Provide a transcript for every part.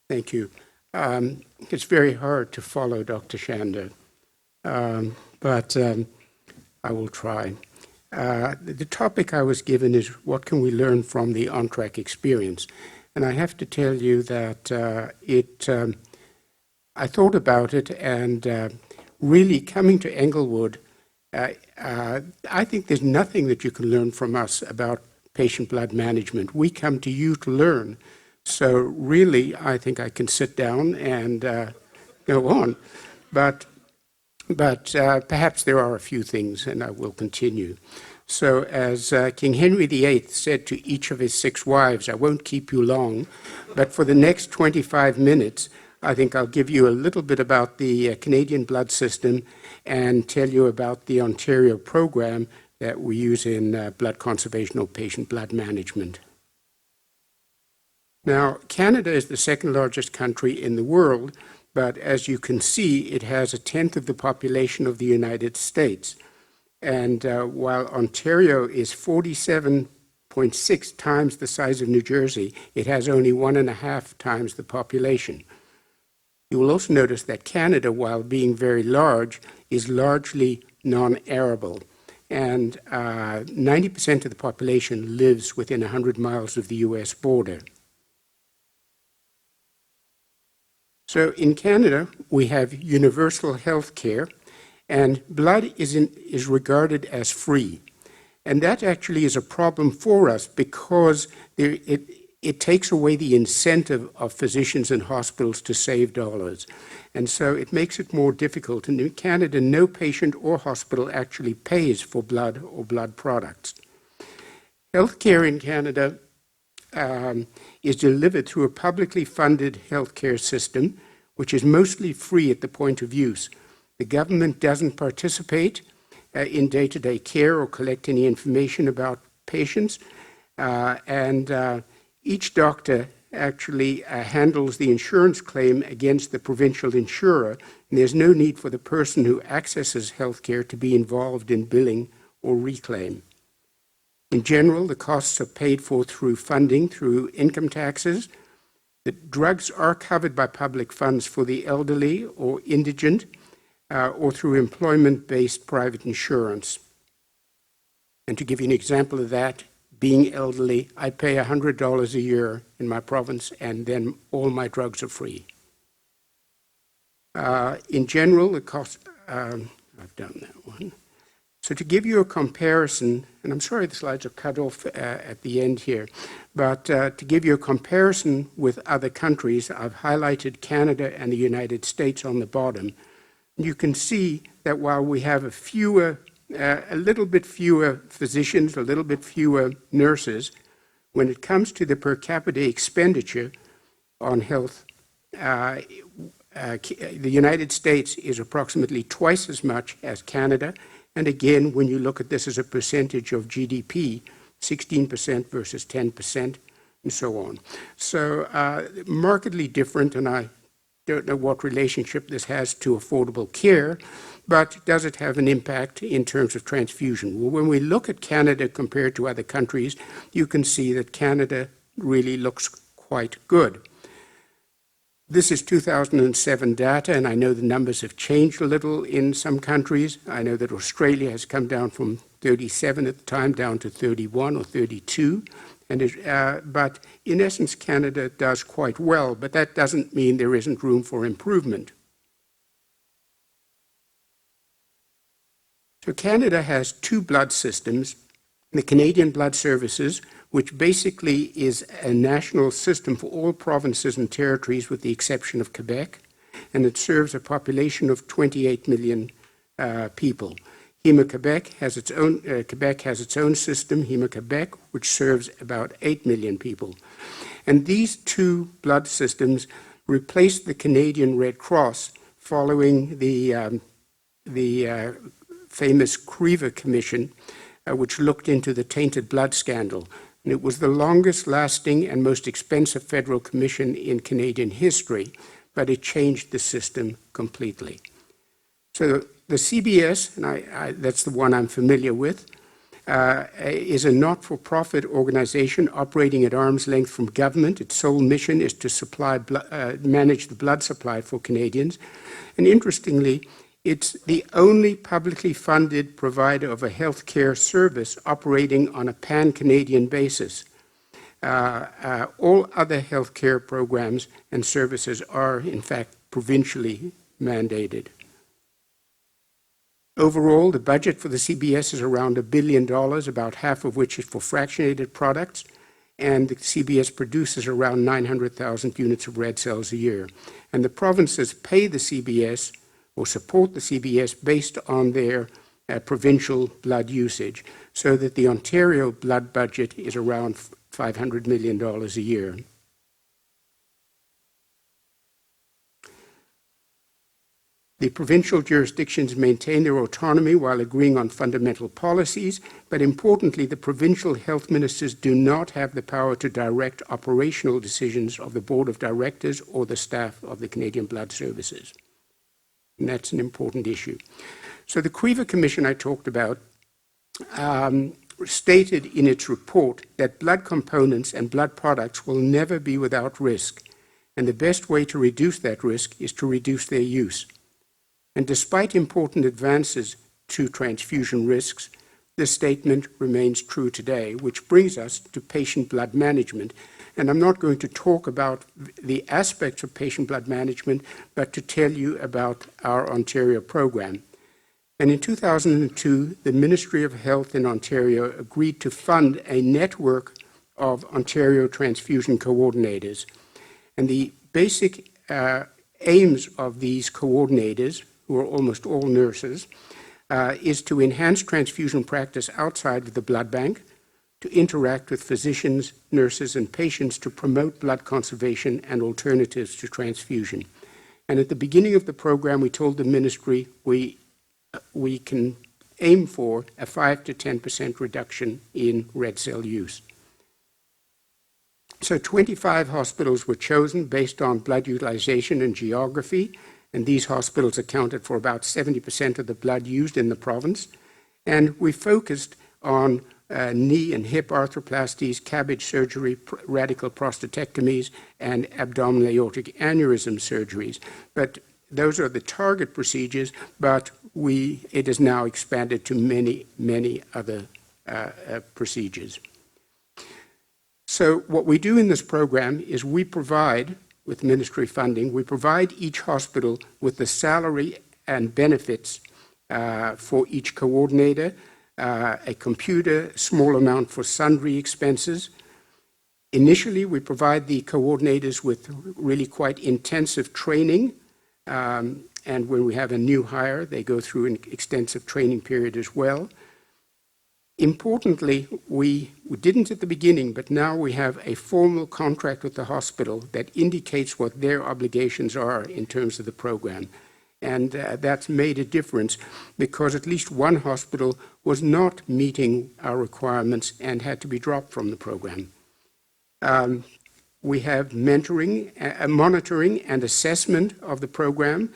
Thank you. It's very hard to follow Dr. Shander, but I will try. The topic I was given is what can we learn from the OnTrac experience? And I have to tell you that I thought about it, and really coming to Englewood, I think there's nothing that you can learn from us about patient blood management. We come to you to learn. So really, I think I can sit down and go on. But perhaps there are a few things, and I will continue. So as King Henry VIII said to each of his 6 wives, I won't keep you long, but for the next 25 minutes, I think I'll give you a little bit about the Canadian blood system and tell you about the Ontario program that we use in blood conservation or patient blood management. Now, Canada is the second largest country in the world, but as you can see, it has 1/10 of the population of the United States. And while Ontario is 47.6 times the size of New Jersey, it has only 1.5 times the population. You will also notice that Canada, while being very large, is largely non-arable. And 90% of the population lives within 100 miles of the US border. So in Canada, we have universal health care, and blood is regarded as free. And that actually is a problem for us because it takes away the incentive of physicians and hospitals to save dollars. And so it makes it more difficult. And in Canada, no patient or hospital actually pays for blood or blood products. Healthcare in Canada is delivered through a publicly funded healthcare system, which is mostly free at the point of use. The government doesn't participate in day-to-day care or collect any information about patients, and each doctor actually handles the insurance claim against the provincial insurer, and there's no need for the person who accesses healthcare to be involved in billing or reclaim. In general, the costs are paid for through funding, through income taxes. The drugs are covered by public funds for the elderly or indigent, or through employment-based private insurance. And to give you an example of that, being elderly, I pay $100 a year in my province, and then all my drugs are free. In general, the cost, I've done that one. So to give you a comparison, and I'm sorry the slides are cut off at the end here, but to give you a comparison with other countries, I've highlighted Canada and the United States on the bottom. You can see that while we have a little bit fewer physicians, a little bit fewer nurses, when it comes to the per capita expenditure on health, the United States is approximately twice as much as Canada. And again, when you look at this as a percentage of GDP, 16% versus 10%, and so on. So markedly different, and I don't know what relationship this has to affordable care, but does it have an impact in terms of transfusion? Well, when we look at Canada compared to other countries, you can see that Canada really looks quite good. This is 2007 data, and I know the numbers have changed a little in some countries. I know that Australia has come down from 37 at the time down to 31 or 32. But in essence, Canada does quite well, but that doesn't mean there isn't room for improvement. So Canada has 2 blood systems, the Canadian Blood Services, which basically is a national system for all provinces and territories with the exception of Quebec, and it serves a population of 28 million people. Quebec has its own system, Quebec, which serves about 8 million people. And these 2 blood systems replaced the Canadian Red Cross following the famous Crever Commission, which looked into the tainted blood scandal. And it was the longest lasting and most expensive federal commission in Canadian history, but it changed the system completely. So the CBS, and that's the one I'm familiar with, is a not-for-profit organization operating at arm's length from government. Its sole mission is to manage the blood supply for Canadians. And interestingly, it's the only publicly funded provider of a healthcare service operating on a pan-Canadian basis. All other healthcare programs and services are, in fact, provincially mandated. Overall, the budget for the CBS is around $1 billion, about half of which is for fractionated products, and the CBS produces around 900,000 units of red cells a year. And the provinces pay the CBS or support the CBS based on their provincial blood usage, so that the Ontario blood budget is around $500 million a year. The provincial jurisdictions maintain their autonomy while agreeing on fundamental policies, but importantly, the provincial health ministers do not have the power to direct operational decisions of the Board of Directors or the staff of the Canadian Blood Services. And that's an important issue. So the Creaver Commission I talked about stated in its report that blood components and blood products will never be without risk, and the best way to reduce that risk is to reduce their use. And despite important advances to transfusion risks, this statement remains true today, which brings us to patient blood management. And I'm not going to talk about the aspects of patient blood management, but to tell you about our Ontario program. And in 2002, the Ministry of Health in Ontario agreed to fund a network of Ontario transfusion coordinators. And the basic aims of these coordinators, who are almost all nurses, is to enhance transfusion practice outside of the blood bank, to interact with physicians, nurses, and patients to promote blood conservation and alternatives to transfusion. And at the beginning of the program, we told the ministry we can aim for a 5 to 10% reduction in red cell use. So 25 hospitals were chosen based on blood utilization and geography, and these hospitals accounted for about 70% of the blood used in the province. And we focused on knee and hip arthroplasties, CABG surgery, radical prostatectomies, and abdominal aortic aneurysm surgeries. But those are the target procedures, but it is now expanded to many other procedures. So what we do in this program is we provide, with ministry funding, we provide each hospital with the salary and benefits for each coordinator, a computer, small amount for sundry expenses. Initially, we provide the coordinators with really quite intensive training, and when we have a new hire, they go through an extensive training period as well. Importantly, we didn't at the beginning, but now we have a formal contract with the hospital that indicates what their obligations are in terms of the program. And that's made a difference because at least one hospital was not meeting our requirements and had to be dropped from the program. We have monitoring and assessment of the program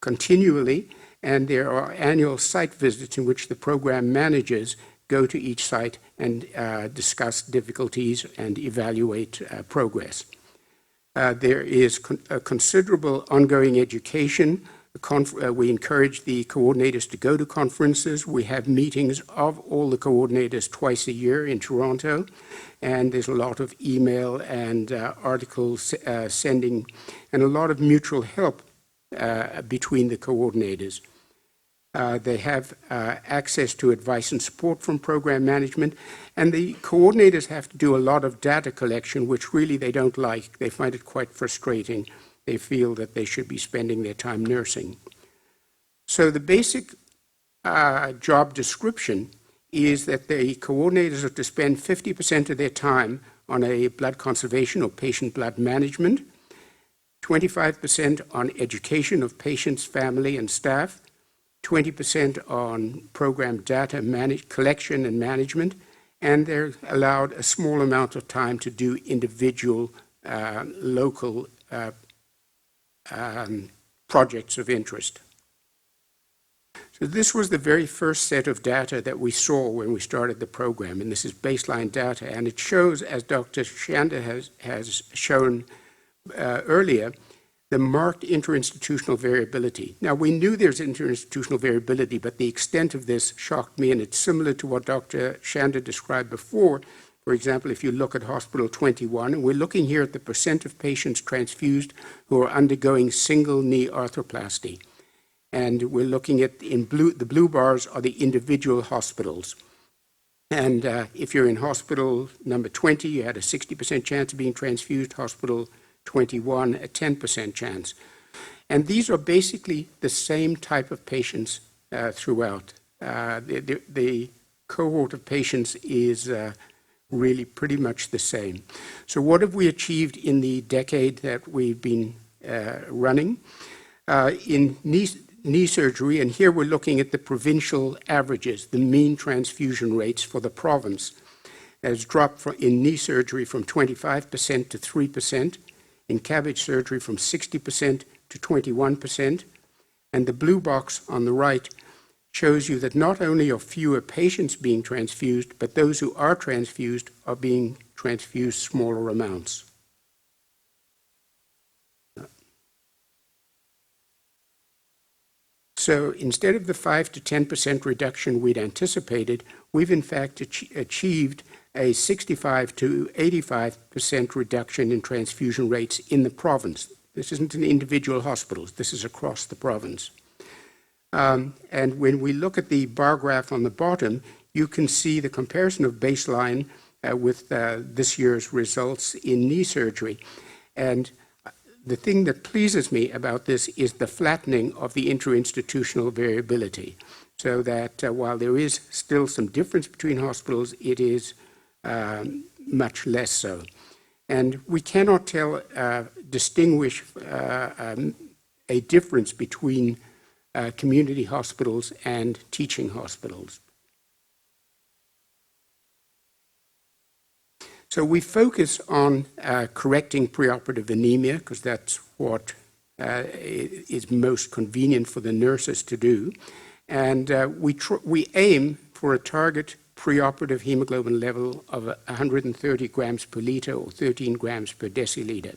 continually, and there are annual site visits in which the program managers go to each site and discuss difficulties and evaluate progress. There is a considerable ongoing education. We encourage the coordinators to go to conferences. We have meetings of all the coordinators twice a year in Toronto, and there's a lot of email and articles sending, and a lot of mutual help between the coordinators. They have access to advice and support from program management, and the coordinators have to do a lot of data collection, which really they don't like. They find it quite frustrating. They feel that they should be spending their time nursing. So the basic job description is that the coordinators are to spend 50% of their time on a blood conservation or patient blood management, 25% on education of patients, family, and staff, 20% on program data collection and management, and they're allowed a small amount of time to do individual local projects of interest. So this was the very first set of data that we saw when we started the program, and this is baseline data, and it shows, as Dr. Shanda has shown earlier, the marked interinstitutional variability. Now, we knew there's interinstitutional variability, but the extent of this shocked me, and it's similar to what Dr. Shanda described before. For example, if you look at Hospital 21, and we're looking here at the percent of patients transfused who are undergoing single knee arthroplasty. And we're looking at, in blue, the blue bars are the individual hospitals. And if you're in hospital number 20, you had a 60% chance of being transfused. Hospital 21, a 10% chance. And these are basically the same type of patients throughout. The cohort of patients is really pretty much the same. So what have we achieved in the decade that we've been running? In knee surgery, and here we're looking at the provincial averages, the mean transfusion rates for the province, has dropped in knee surgery from 25% to 3%, in CABG surgery from 60% to 21%, and the blue box on the right shows you that not only are fewer patients being transfused, but those who are transfused are being transfused smaller amounts. So instead of the 5 to 10% reduction we'd anticipated, we've in fact achieved a 65 to 85% reduction in transfusion rates in the province. This isn't in individual hospitals, this is across the province. And when we look at the bar graph on the bottom, you can see the comparison of baseline with this year's results in knee surgery. And the thing that pleases me about this is the flattening of the interinstitutional variability, so that while there is still some difference between hospitals, it is much less so. And we cannot distinguish a difference between community hospitals and teaching hospitals. So we focus on correcting preoperative anemia because that's what is most convenient for the nurses to do. And we aim for a target preoperative hemoglobin level of 130 grams per liter or 13 grams per deciliter.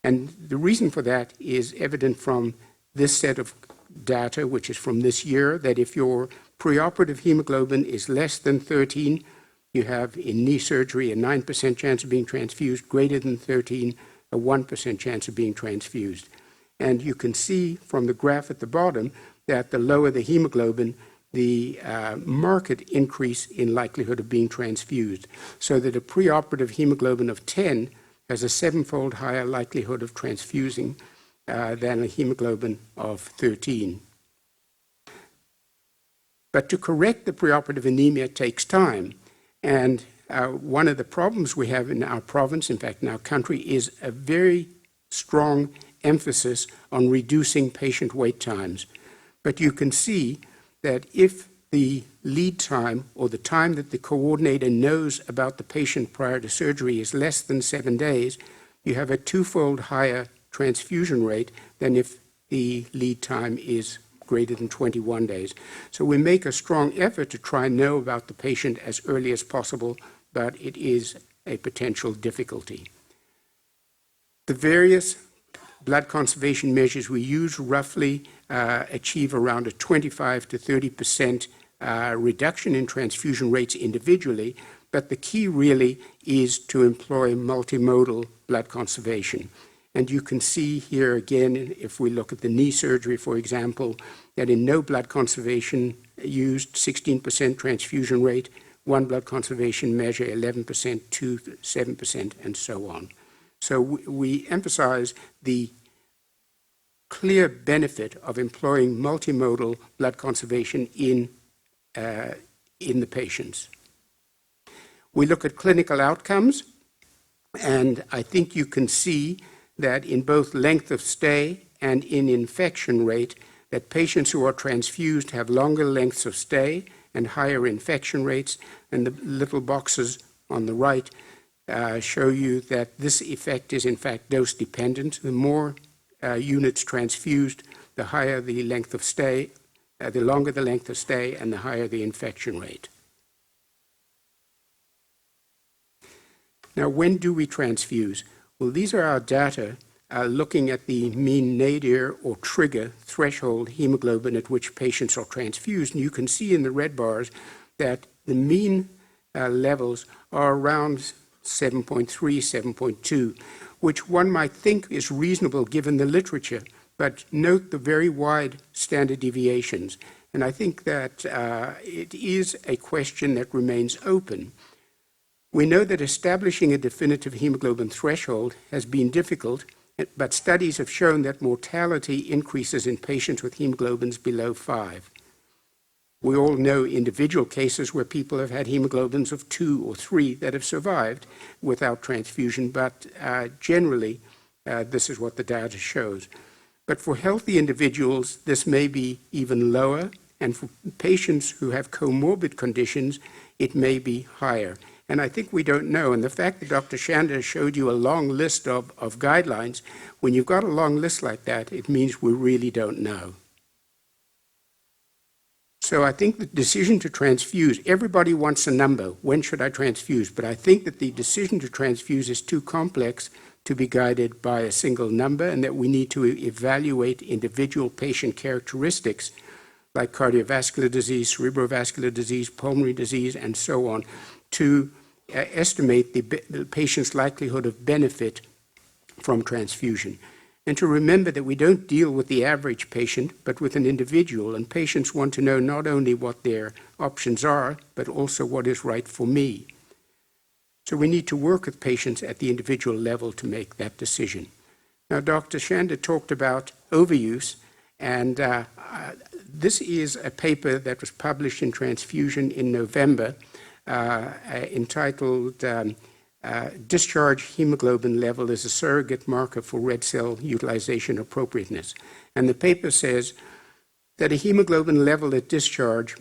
And the reason for that is evident from this set of data, which is from this year, that if your preoperative hemoglobin is less than 13, you have in knee surgery a 9% chance of being transfused, greater than 13, a 1% chance of being transfused. And you can see from the graph at the bottom that the lower the hemoglobin, the marked increase in likelihood of being transfused, so that a preoperative hemoglobin of 10 has a 7-fold higher likelihood of transfusing than a hemoglobin of 13. But to correct the preoperative anemia takes time. And one of the problems we have in our province, in fact in our country, is a very strong emphasis on reducing patient wait times. But you can see that if the lead time or the time that the coordinator knows about the patient prior to surgery is less than 7 days, you have a 2-fold higher transfusion rate than if the lead time is greater than 21 days. So we make a strong effort to try and know about the patient as early as possible, but it is a potential difficulty. The various blood conservation measures we use roughly achieve around a 25 to 30% reduction in transfusion rates individually, but the key really is to employ multimodal blood conservation. And you can see here again, if we look at the knee surgery, for example, that in no blood conservation used, 16% transfusion rate, one blood conservation measure, 11%, 2, 7%, and so on. So we emphasize the clear benefit of employing multimodal blood conservation in the patients. We look at clinical outcomes, and I think you can see that in both length of stay and in infection rate, that patients who are transfused have longer lengths of stay and higher infection rates, and the little boxes on the right show you that this effect is in fact dose dependent. The more units transfused, the higher the length of stay, the longer the length of stay and the higher the infection rate. Now, when do we transfuse? Well, these are our data looking at the mean nadir or trigger threshold hemoglobin at which patients are transfused. And you can see in the red bars that the mean levels are around 7.3, 7.2, which one might think is reasonable given the literature, but note the very wide standard deviations. And I think that it is a question that remains open. We know that establishing a definitive hemoglobin threshold has been difficult, but studies have shown that mortality increases in patients with hemoglobins below 5. We all know individual cases where people have had hemoglobins of 2 or 3 that have survived without transfusion, but generally this is what the data shows. But for healthy individuals, this may be even lower, and for patients who have comorbid conditions, it may be higher. And I think we don't know. And the fact that Dr. Shanda showed you a long list of guidelines, when you've got a long list like that, it means we really don't know. So I think the decision to transfuse, everybody wants a number. When should I transfuse? But I think that the decision to transfuse is too complex to be guided by a single number, and that we need to evaluate individual patient characteristics like cardiovascular disease, cerebrovascular disease, pulmonary disease, and so on, to estimate the patient's likelihood of benefit from transfusion. And to remember that we don't deal with the average patient, but with an individual, and patients want to know not only what their options are, but also what is right for me. So we need to work with patients at the individual level to make that decision. Now, Dr. Shanda talked about overuse, and this is a paper that was published in Transfusion in November, entitled Discharge Hemoglobin Level as a Surrogate Marker for Red Cell Utilization Appropriateness. And the paper says that a hemoglobin level at discharge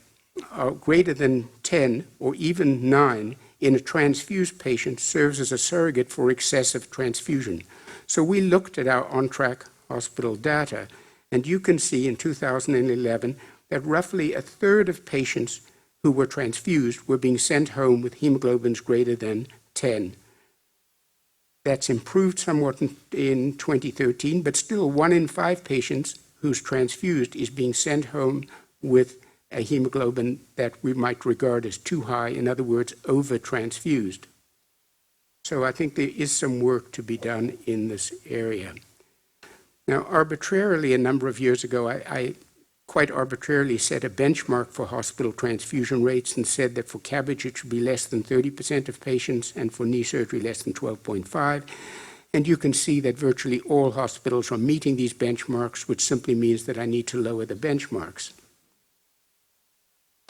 greater than 10 or even 9 in a transfused patient serves as a surrogate for excessive transfusion. So we looked at our OnTrac hospital data, and you can see in 2011 that roughly a third of patients who were transfused were being sent home with hemoglobins greater than 10. That's improved somewhat in 2013, but still 1 in 5 patients who's transfused is being sent home with a hemoglobin that we might regard as too high, in other words, over-transfused. So I think there is some work to be done in this area. Now, arbitrarily, a number of years ago, I quite arbitrarily set a benchmark for hospital transfusion rates and said that for CABG it should be less than 30% of patients, and for knee surgery less than 12.5. And you can see that virtually all hospitals are meeting these benchmarks, which simply means that I need to lower the benchmarks.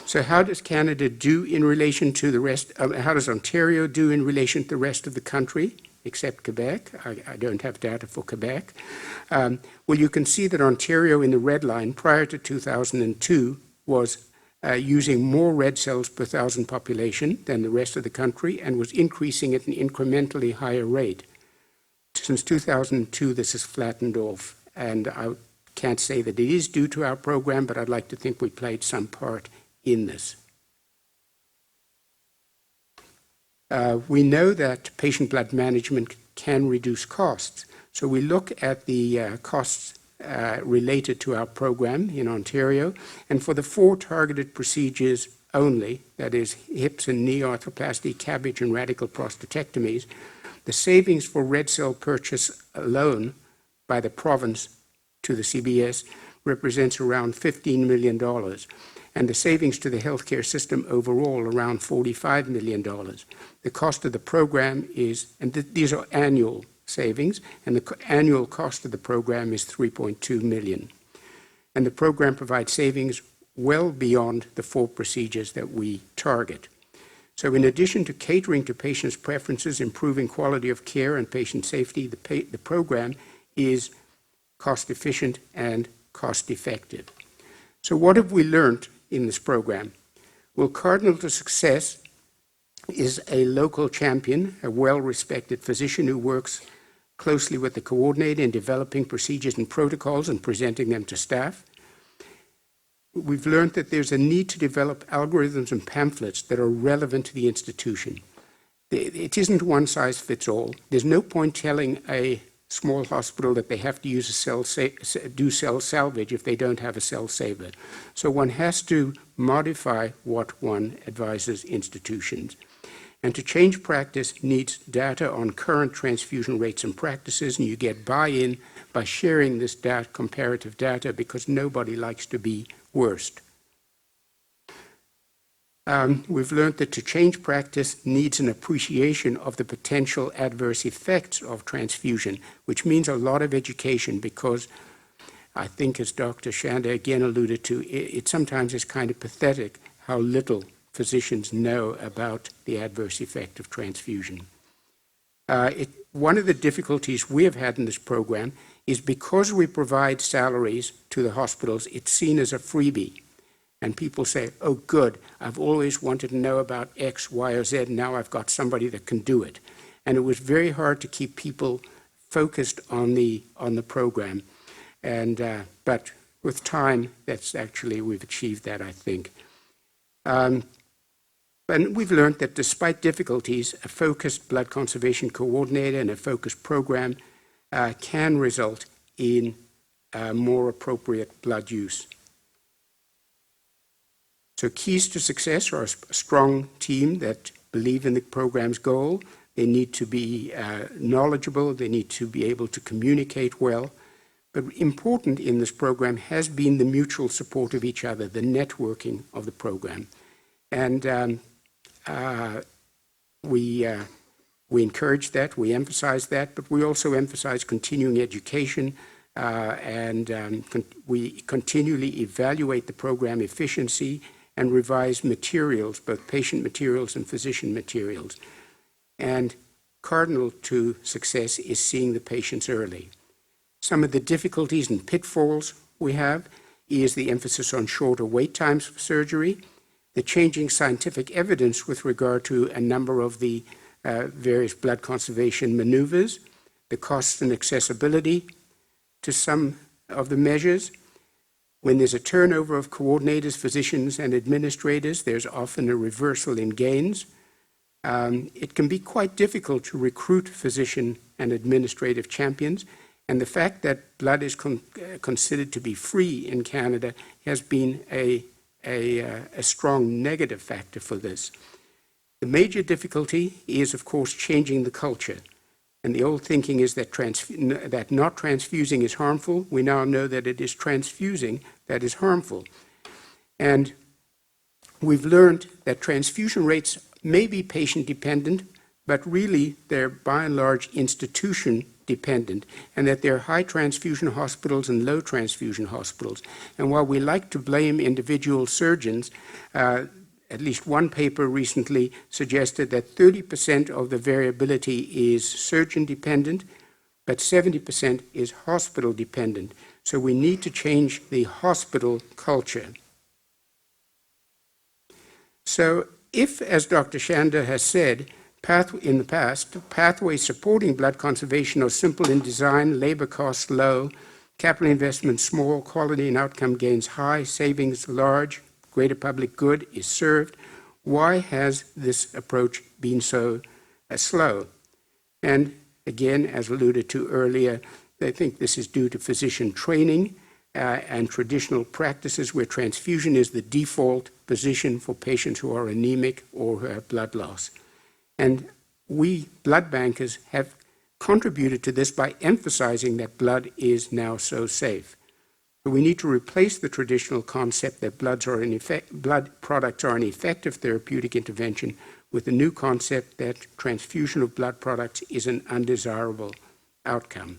So how does Canada do in relation to the rest? How does Ontario do in relation to the rest of the country, except Quebec? I don't have data for Quebec. Well, you can see that Ontario in the red line prior to 2002 was using more red cells per thousand population than the rest of the country and was increasing at an incrementally higher rate. Since 2002, this has flattened off, and I can't say that it is due to our program, but I'd like to think we played some part in this. We know that patient blood management can reduce costs. So we look at the costs related to our program in Ontario, and for the 4 targeted procedures only, that is hips and knee arthroplasty, CABG, and radical prostatectomies, the savings for red cell purchase alone by the province to the CBS represents around $15 million. And the savings to the healthcare system overall around $45 million. The cost of the program is, and these are annual savings, and the annual cost of the program is $3.2 million. And the program provides savings well beyond the 4 procedures that we target. So in addition to catering to patients' preferences, improving quality of care and patient safety, the program is cost efficient and cost effective. So what have we learned in this program? Well, cardinal to success is a local champion, a well-respected physician who works closely with the coordinator in developing procedures and protocols and presenting them to staff. we've learned that there's a need to develop algorithms and pamphlets that are relevant to the institution. It isn't one size fits all. There's no point telling a small hospital that they have to use do cell salvage if they don't have a cell saver. So one has to modify what one advises institutions. And to change practice needs data on current transfusion rates and practices, and you get buy-in by sharing this comparative data, because nobody likes to be worst. We've learned that to change practice needs an appreciation of the potential adverse effects of transfusion, which means a lot of education, because I think, as Dr. Shanda again alluded to, it sometimes is kind of pathetic how little physicians know about the adverse effect of transfusion. One of the difficulties we have had in this program is because we provide salaries to the hospitals, it's seen as a freebie. And people say, oh, good, I've always wanted to know about X, Y, or Z, now I've got somebody that can do it. And it was very hard to keep people focused on the program. And but with time, we've achieved that, I think. And we've learned that despite difficulties, a focused blood conservation coordinator and a focused program can result in more appropriate blood use. So keys to success are a strong team that believe in the program's goal. They need to be knowledgeable. They need to be able to communicate well. But important in this program has been the mutual support of each other, the networking of the program. And we encourage that, we emphasize that, but we also emphasize continuing education, we continually evaluate the program efficiency and revise materials, both patient materials and physician materials. And cardinal to success is seeing the patients early. Some of the difficulties and pitfalls we have is the emphasis on shorter wait times for surgery, the changing scientific evidence with regard to a number of the various blood conservation maneuvers, the costs and accessibility to some of the measures. When there's a turnover of coordinators, physicians, and administrators, there's often a reversal in gains. It can be quite difficult to recruit physician and administrative champions, and the fact that blood is considered to be free in Canada has been a strong negative factor for this. The major difficulty is, of course, changing the culture. And the old thinking is that not transfusing is harmful. We now know that it is transfusing that is harmful. And we've learned that transfusion rates may be patient-dependent, but really they're by and large institution-dependent, and that there are high transfusion hospitals and low transfusion hospitals. And while we like to blame individual surgeons, at least one paper recently suggested that 30% of the variability is surgeon-dependent, but 70% is hospital-dependent. So we need to change the hospital culture. So if, as Dr. Shanda has said, in the past, pathways supporting blood conservation are simple in design, labor costs low, capital investment small, quality and outcome gains high, savings large, greater public good is served, why has this approach been so slow? And again, as alluded to earlier, they think this is due to physician training and traditional practices where transfusion is the default position for patients who are anemic or who have blood loss. And we blood bankers have contributed to this by emphasizing that blood is now so safe. We need to replace the traditional concept that blood products are an effective therapeutic intervention with the new concept that transfusion of blood products is an undesirable outcome.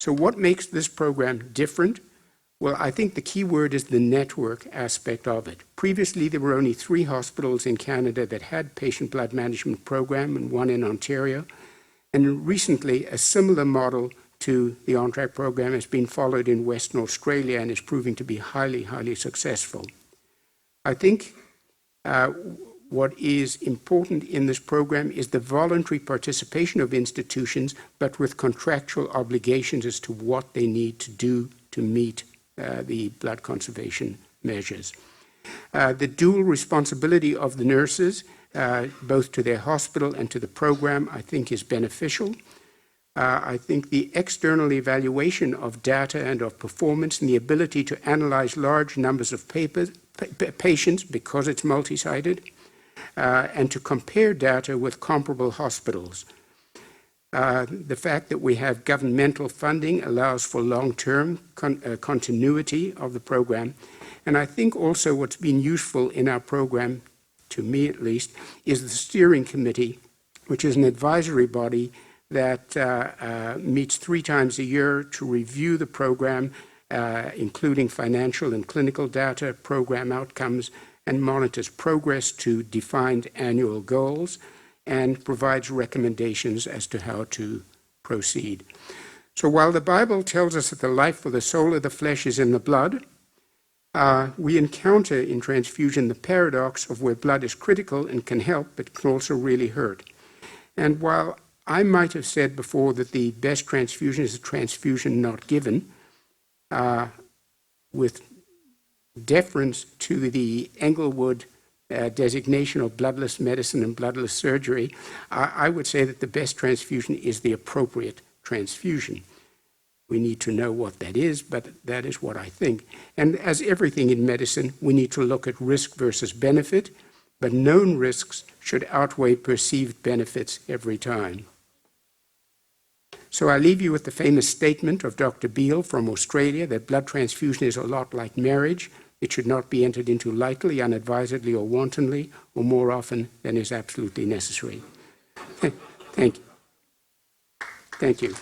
So what makes this program different? Well, I think the key word is the network aspect of it. Previously, there were only 3 hospitals in Canada that had patient blood management program, and 1 in Ontario. And recently, a similar model to the OnTrac program has been followed in Western Australia and is proving to be highly, highly successful. I think what is important in this program is the voluntary participation of institutions, but with contractual obligations as to what they need to do to meet the blood conservation measures. The dual responsibility of the nurses, both to their hospital and to the program, I think is beneficial. I think the external evaluation of data and of performance and the ability to analyze large numbers of patients, because it's multi-sided, and to compare data with comparable hospitals. The fact that we have governmental funding allows for long-term continuity of the program. And I think also what's been useful in our program, to me at least, is the steering committee, which is an advisory body that meets 3 times a year to review the program, including financial and clinical data, program outcomes, and monitors progress to defined annual goals, and provides recommendations as to how to proceed. So while the Bible tells us that the life for the soul of the flesh is in the blood, we encounter in transfusion the paradox of where blood is critical and can help, but can also really hurt. And while I might have said before that the best transfusion is a transfusion not given, with deference to the Englewood designation of bloodless medicine and bloodless surgery, I would say that the best transfusion is the appropriate transfusion. We need to know what that is, but that is what I think. And as everything in medicine, we need to look at risk versus benefit, but known risks should outweigh perceived benefits every time. So I leave you with the famous statement of Dr. Beale from Australia that blood transfusion is a lot like marriage. It should not be entered into lightly, unadvisedly, or wantonly, or more often than is absolutely necessary. Thank you. Thank you.